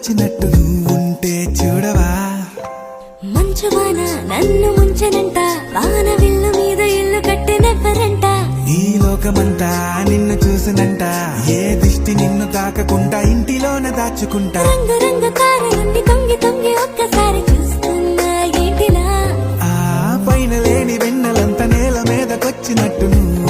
వచ్చినట్టు నువ్వుంటే చూడవా మంచువాన నన్ను ముంచనంట వాన విల్లు మీద ఇల్లు కట్టినెవ్వరంట ఈ లోకమంతా నిన్ను చూసినంట ఏ దిష్టి నిన్ను తాకకుండా ఇంటిలోన దాచుకుంటా రంగు రంగు కారు నుండి తొంగి తొంగి ఒక్కసారి చూస్తున్నా ఏంటిలా ఆ పైన లేని వెన్నెలంత నేల మీదకొచ్చినట్టు నువ్వు